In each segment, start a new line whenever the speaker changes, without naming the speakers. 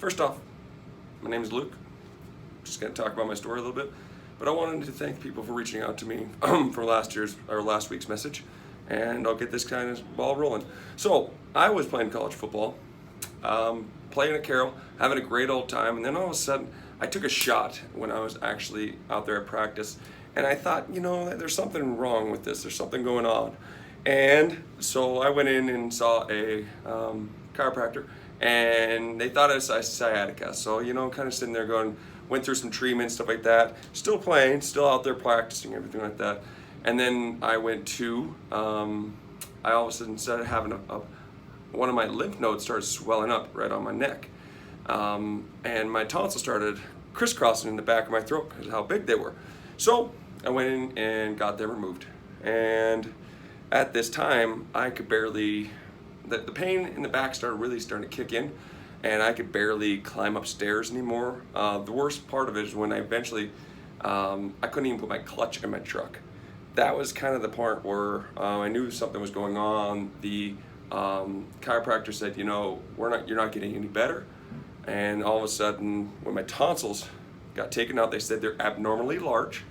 First off, my name is Luke. Just going to talk about my story a little bit, but I wanted to thank people for reaching out to me for last week's message, and I'll get this kind of ball rolling. So I was playing college football, playing at Carroll, having a great old time, and then all of a sudden I took a shot when I was actually out there at practice, and I thought, there's something wrong with this. There's something going on. And so I went in and saw a chiropractor, and they thought it was sciatica. So, kind of sitting there went through some treatment, stuff like that. Still playing, still out there practicing, everything like that. And then I went to, I all of a sudden started having one of my lymph nodes started swelling up right on my neck. And my tonsils started crisscrossing in the back of my throat because of how big they were. So I went in and got them removed. And at this time, I could barely, the pain in the back starting to kick in, and I could barely climb upstairs anymore. The worst part of it is when I eventually, I couldn't even put my clutch in my truck. That was kind of the part where I knew something was going on. The chiropractor said, you're not getting any better. And all of a sudden, when my tonsils got taken out, they said they're abnormally large.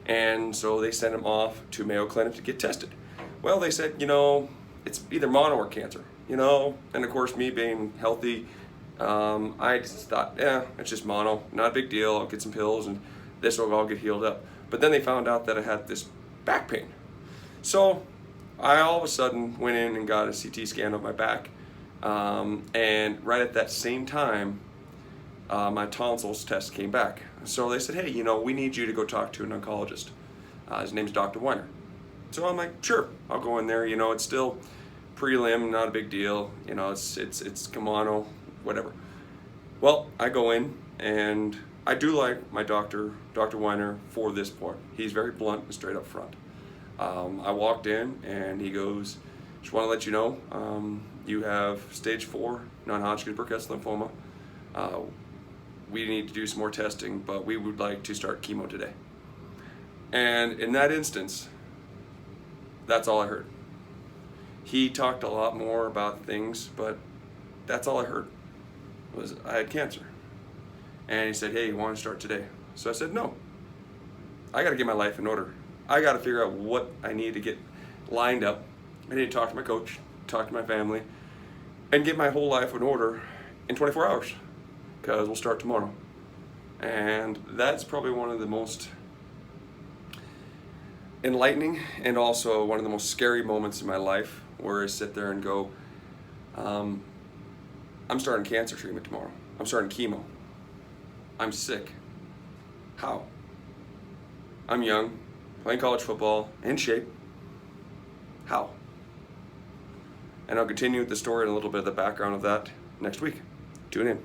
And so they sent them off to Mayo Clinic to get tested. Well, they said, it's either mono or cancer, and of course, me being healthy, I just thought, it's just mono, not a big deal, I'll get some pills and this will all get healed up. But then they found out that I had this back pain. So I all of a sudden went in and got a CT scan of my back, and right at that same time, my tonsils test came back. So they said, hey, we need you to go talk to an oncologist. His name's Dr. Weiner. So I'm like, sure, I'll go in there. It's still prelim, not a big deal. It's Kamano, whatever. Well, I go in, and I do like my Dr. Weiner for this part. He's very blunt and straight up front. I walked in, and he goes, just want to let you know, you have stage 4 non-Hopkins Burkett lymphoma. We need to do some more testing, but we would like to start chemo today. And in that instance, that's all I heard. He talked a lot more about things, but that's all I heard was I had cancer. And he said, hey, you want to start today? So I said, no. I got to get my life in order. I got to figure out what I need to get lined up. I need to talk to my coach, talk to my family, and get my whole life in order in 24 hours, because we'll start tomorrow. And that's probably one of the most enlightening and also one of the most scary moments in my life, where I sit there and go, I'm starting cancer treatment tomorrow. I'm starting chemo. I'm sick. How? I'm young, playing college football, in shape. How? And I'll continue with the story and a little bit of the background of that next week. Tune in.